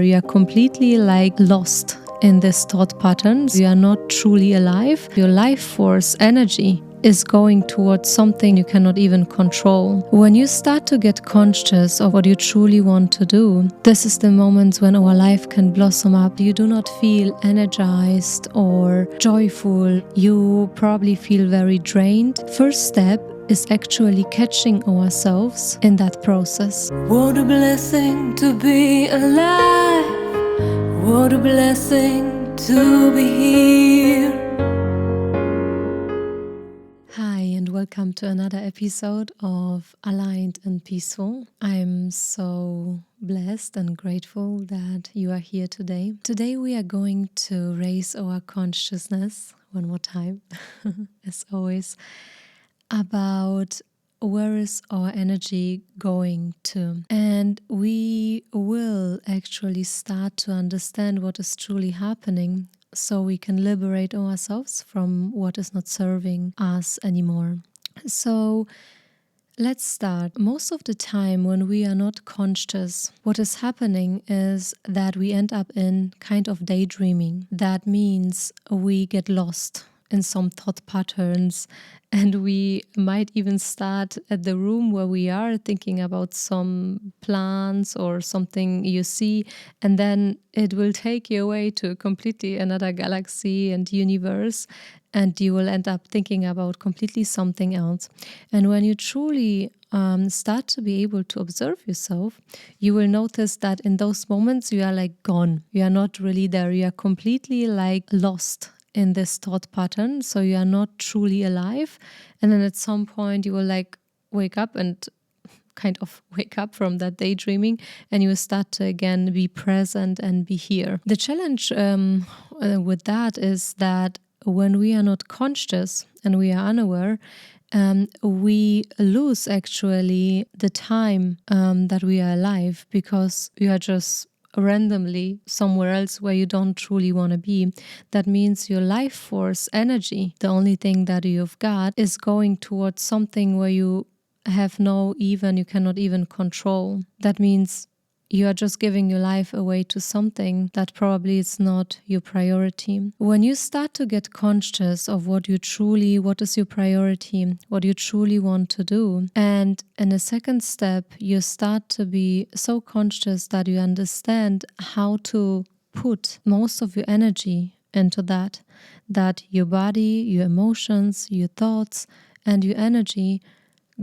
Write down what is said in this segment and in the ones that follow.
You are completely lost in this thought patterns. You are not truly alive. Your life force energy is going towards something you cannot even control. When you start to get conscious of what you truly want to do, this is the moments when our life can blossom up. You do not feel energized or joyful. You probably feel very drained. First step is actually catching ourselves in that process. What a blessing to be alive. What a blessing to be here. Hi, and welcome to another episode of Aligned and Peaceful. I'm so blessed and grateful that you are here today. Today we are going to raise our consciousness one more time, as always, about where is our energy going to. And we will actually start to understand what is truly happening so we can liberate ourselves from what is not serving us anymore. So let's start. Most of the time when we are not conscious, what is happening is that we end up in kind of daydreaming. That means we get lost in some thought patterns, and we might even start at the room where we are thinking about some plans or something you see, and then it will take you away to completely another galaxy and universe, and you will end up thinking about completely something else. And when you truly start to be able to observe yourself, you will notice that in those moments you are gone. You are not really there. You are completely lost in this thought pattern, so you are not truly alive. And then at some point you will wake up and kind of wake up from that daydreaming, and you will start to again be present and be here. The challenge with that is that when we are not conscious and we are unaware, we lose actually the time that we are alive, because we are just randomly somewhere else where you don't truly want to be. That means your life force energy, the only thing that you've got, is going towards something where you have you cannot even control. That means you are just giving your life away to something that probably is not your priority. When you start to get conscious of what is your priority, what you truly want to do, and in a second step, you start to be so conscious that you understand how to put most of your energy into that your body, your emotions, your thoughts, and your energy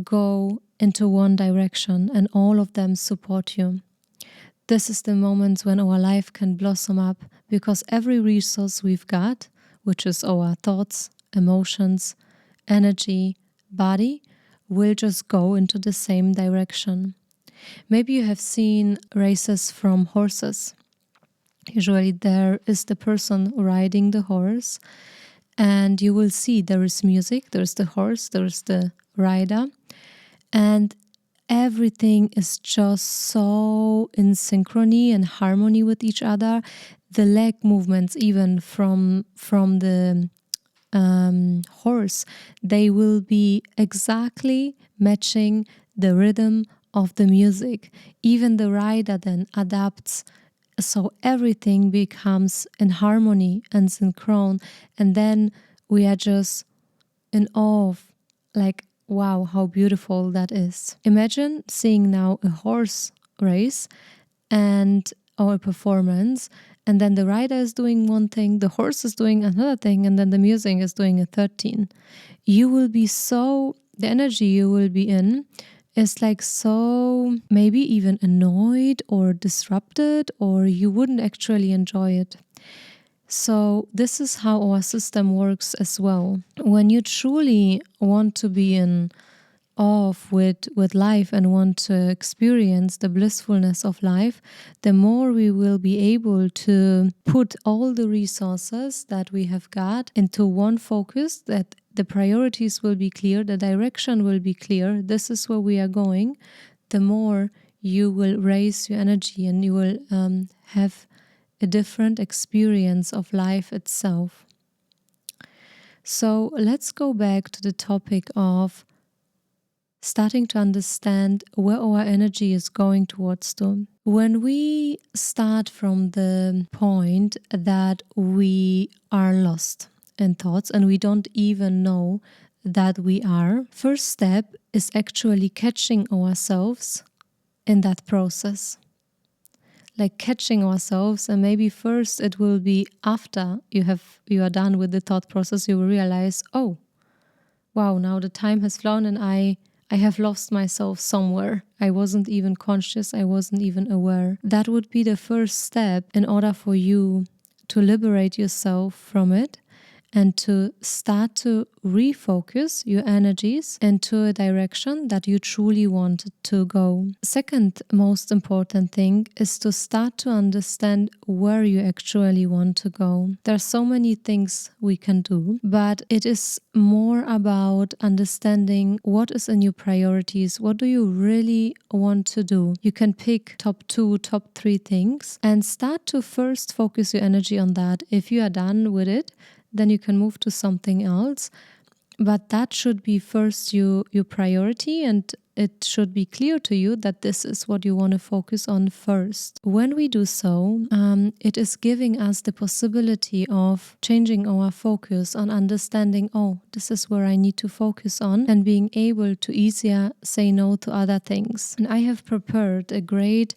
go into one direction, and all of them support you. This is the moments when our life can blossom up, because every resource we've got, which is our thoughts, emotions, energy, body, will just go into the same direction. Maybe you have seen races from horses. Usually there is the person riding the horse, and you will see there is music, there's the horse, there's the rider, and everything is just so in synchrony and harmony with each other. The leg movements, even from the horse, they will be exactly matching the rhythm of the music. Even the rider then adapts, so everything becomes in harmony and synchron, and then we are just in awe of wow, how beautiful that is. Imagine seeing now a horse race or a performance, and then the rider is doing one thing, the horse is doing another thing, and then the music is doing a third thing. You will be the energy you will be in is so maybe even annoyed or disrupted, or you wouldn't actually enjoy it. So this is how our system works as well. When you truly want to be in awe with life and want to experience the blissfulness of life, the more we will be able to put all the resources that we have got into one focus, that the priorities will be clear, the direction will be clear, this is where we are going, the more you will raise your energy and you will have a different experience of life itself. So let's go back to the topic of starting to understand where our energy is going towards to. When we start from the point that we are lost in thoughts and we don't even know that we are, first step is actually catching ourselves in that process. Like catching ourselves, and maybe first it will be after you are done with the thought process, you will realize, oh, wow, now the time has flown and I have lost myself somewhere. I wasn't even conscious, I wasn't even aware. That would be the first step in order for you to liberate yourself from it and to start to refocus your energies into a direction that you truly want to go. Second most important thing is to start to understand where you actually want to go. There are so many things we can do, but it is more about understanding what is in your priorities. What do you really want to do? You can pick top 2, top 3 things and start to first focus your energy on that. If you are done with it, then you can move to something else. But that should be first your priority, and it should be clear to you that this is what you want to focus on first. When we do so, it is giving us the possibility of changing our focus on understanding, oh, this is where I need to focus on, and being able to easier say no to other things. And I have prepared a great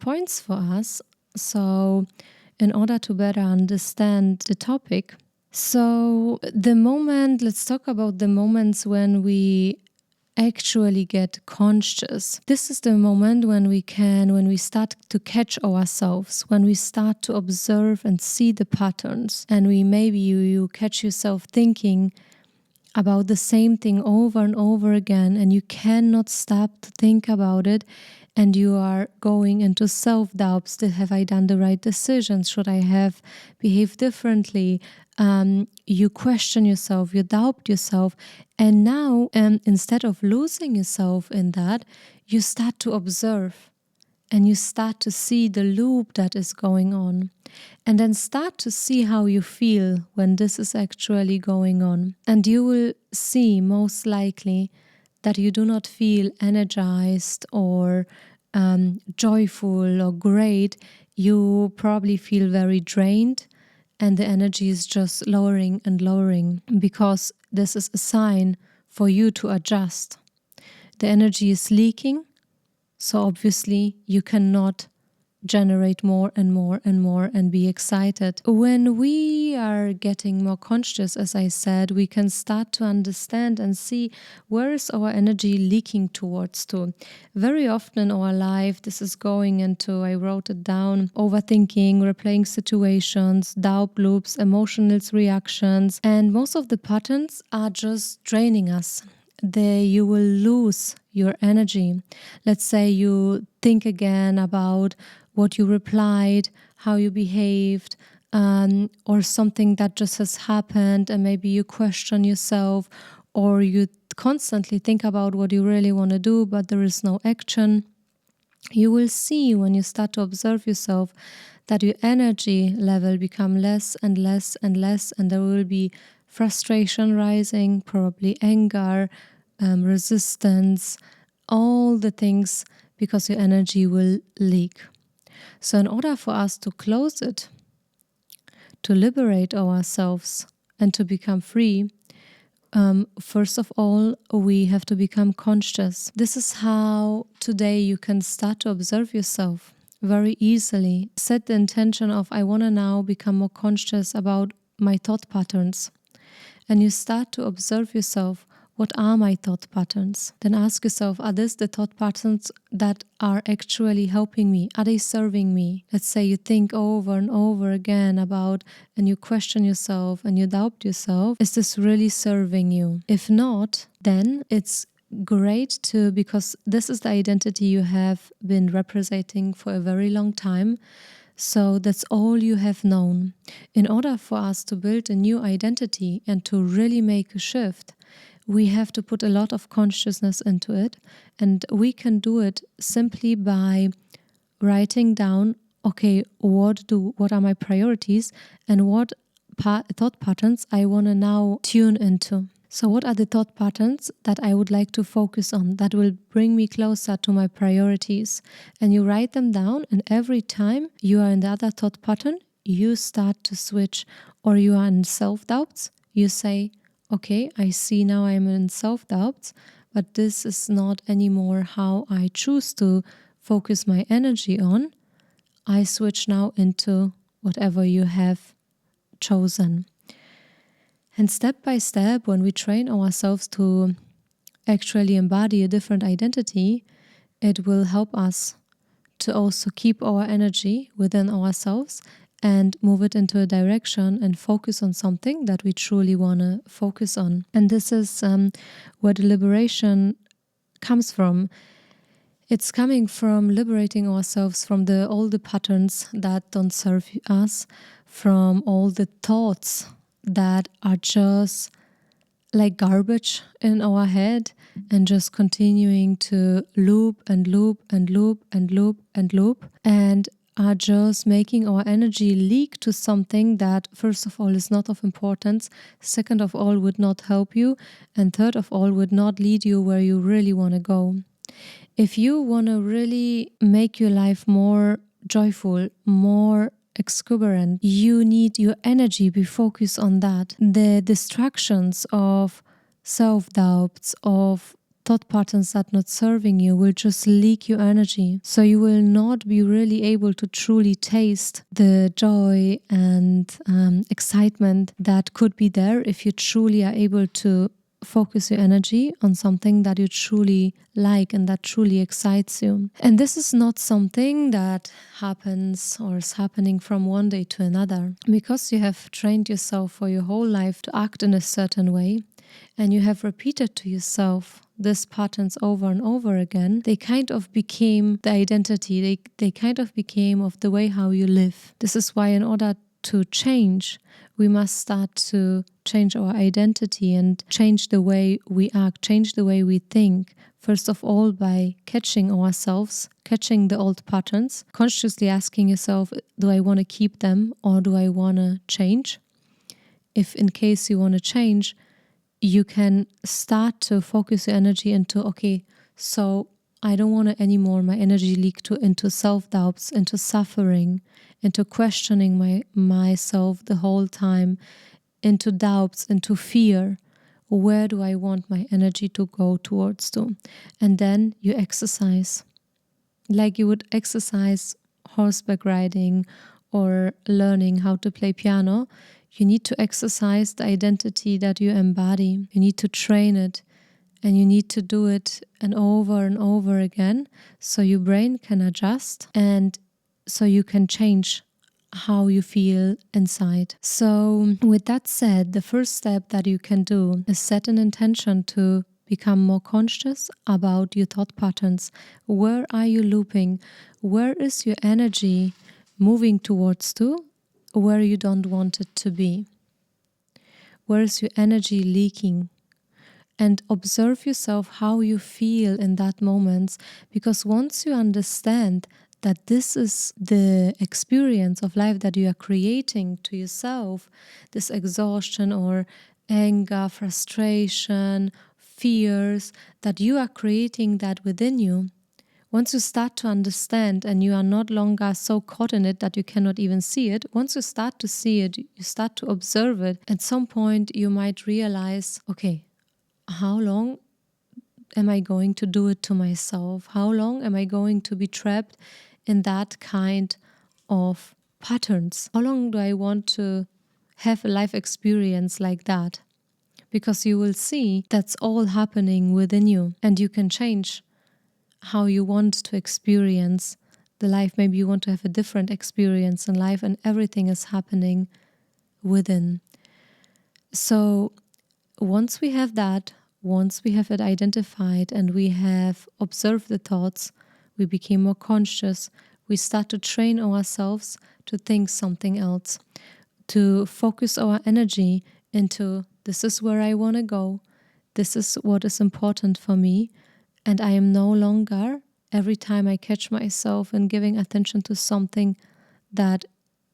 points for us. So in order to better understand the topic. So let's talk about the moments when we actually get conscious. This is the moment when we start to catch ourselves, when we start to observe and see the patterns. And you catch yourself thinking about the same thing over and over again, and you cannot stop to think about it. And you are going into self-doubts. Have I done the right decisions? Should I have behaved differently? You question yourself, you doubt yourself. And now, instead of losing yourself in that, you start to observe and you start to see the loop that is going on. And then start to see how you feel when this is actually going on. And you will see most likely that you do not feel energized or joyful or great. You probably feel very drained and the energy is just lowering and lowering, because this is a sign for you to adjust. The energy is leaking, so obviously you cannot generate more and more and more and be excited. When we are getting more conscious, as I said, we can start to understand and see where is our energy leaking towards to. Very often in our life, this is going into, I wrote it down, overthinking, replaying situations, doubt loops, emotional reactions, and most of the patterns are just draining us. You will lose your energy. Let's say you think again about what you replied, how you behaved, or something that just has happened, and maybe you question yourself, or you constantly think about what you really want to do, but there is no action. You will see when you start to observe yourself that your energy level become less and less and less, and there will be frustration rising, probably anger, resistance, all the things, because your energy will leak. So in order for us to close it, to liberate ourselves and to become free, first of all, we have to become conscious. This is how today you can start to observe yourself very easily. Set the intention of, I want to now become more conscious about my thought patterns. And you start to observe yourself. What are my thought patterns? Then ask yourself, are these the thought patterns that are actually helping me? Are they serving me? Let's say you think over and over again about, and you question yourself and you doubt yourself. Is this really serving you? If not, then it's great because this is the identity you have been representing for a very long time. So that's all you have known. In order for us to build a new identity and to really make a shift, we have to put a lot of consciousness into it, and we can do it simply by writing down, okay, what are my priorities and what thought patterns I want to now tune into. So what are the thought patterns that I would like to focus on that will bring me closer to my priorities? And you write them down, and every time you are in the other thought pattern, you start to switch, or you are in self-doubts, you say, okay, I see now I'm in self-doubts, but this is not anymore how I choose to focus my energy on. I switch now into whatever you have chosen. And step by step, when we train ourselves to actually embody a different identity, it will help us to also keep our energy within ourselves and move it into a direction and focus on something that we truly want to focus on. And this is where the liberation comes from. It's coming from liberating ourselves from all the patterns that don't serve us, from all the thoughts that are just like garbage in our head and just continuing to loop and loop and loop and loop and loop, and are just making our energy leak to something that, first of all, is not of importance, second of all, would not help you, and third of all, would not lead you where you really want to go. If you want to really make your life more joyful, more exuberant, you need your energy be focused on that. The distractions of self-doubts, of thought patterns that not serving you will just leak your energy. So you will not be really able to truly taste the joy and excitement that could be there if you truly are able to focus your energy on something that you truly like and that truly excites you. And this is not something that happens or is happening from one day to another. Because you have trained yourself for your whole life to act in a certain way, and you have repeated to yourself these patterns over and over again, they kind of became the identity. They kind of became of the way how you live. This is why in order to change, we must start to change our identity and change the way we act, change the way we think. First of all, by catching ourselves, catching the old patterns, consciously asking yourself, do I want to keep them or do I want to change? If in case you want to change, you can start to focus your energy into, okay, so I don't want to anymore my energy leak into self-doubts, into suffering, into questioning myself the whole time, into doubts, into fear. Where do I want my energy to go towards to? And then you exercise. Like you would exercise horseback riding or learning how to play piano. You need to exercise the identity that you embody. You need to train it. And you need to do it and over again so your brain can adjust and so you can change how you feel inside. So with that said, the first step that you can do is set an intention to become more conscious about your thought patterns. Where are you looping? Where is your energy moving towards to? Where you don't want it to be? Where is your energy leaking? And observe yourself how you feel in that moment, because once you understand that this is the experience of life that you are creating to yourself, this exhaustion or anger, frustration, fears, that you are creating that within you. Once you start to understand and you are not longer so caught in it that you cannot even see it, once you start to see it, you start to observe it, at some point you might realize, okay, how long am I going to do it to myself? How long am I going to be trapped in that kind of patterns? How long do I want to have a life experience like that? Because you will see that's all happening within you, and you can change how you want to experience the life. Maybe you want to have a different experience in life, and everything is happening within. So once we have that, once we have it identified and we have observed the thoughts, we became more conscious, we start to train ourselves to think something else, to focus our energy into, this is where I want to go, this is what is important for me, and I am no longer, every time I catch myself in giving attention to something that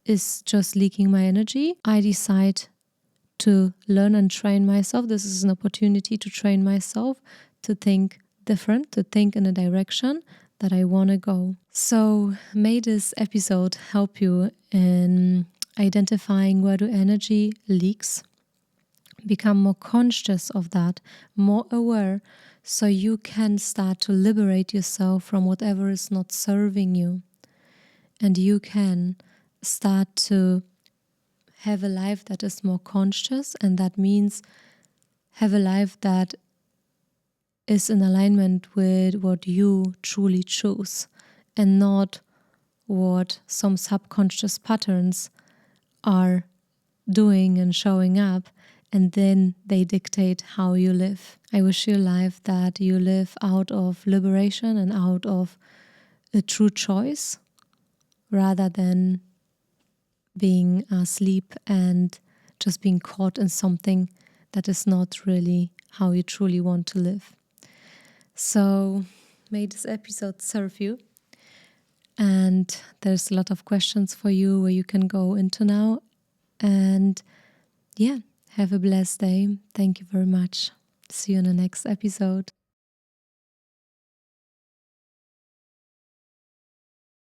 is just leaking my energy, I decide to learn and train myself. This is an opportunity to train myself to think different, to think in a direction that I want to go. So may this episode help you in identifying where the energy leaks. Become more conscious of that, more aware, so you can start to liberate yourself from whatever is not serving you. And you can start to have a life that is more conscious, and that means have a life that is in alignment with what you truly choose and not what some subconscious patterns are doing and showing up, and then they dictate how you live. I wish you a life that you live out of liberation and out of a true choice rather than being asleep and just being caught in something that is not really how you truly want to live. So may this episode serve you. And there's a lot of questions for you where you can go into now. And yeah, have a blessed day. Thank you very much. See you in the next episode.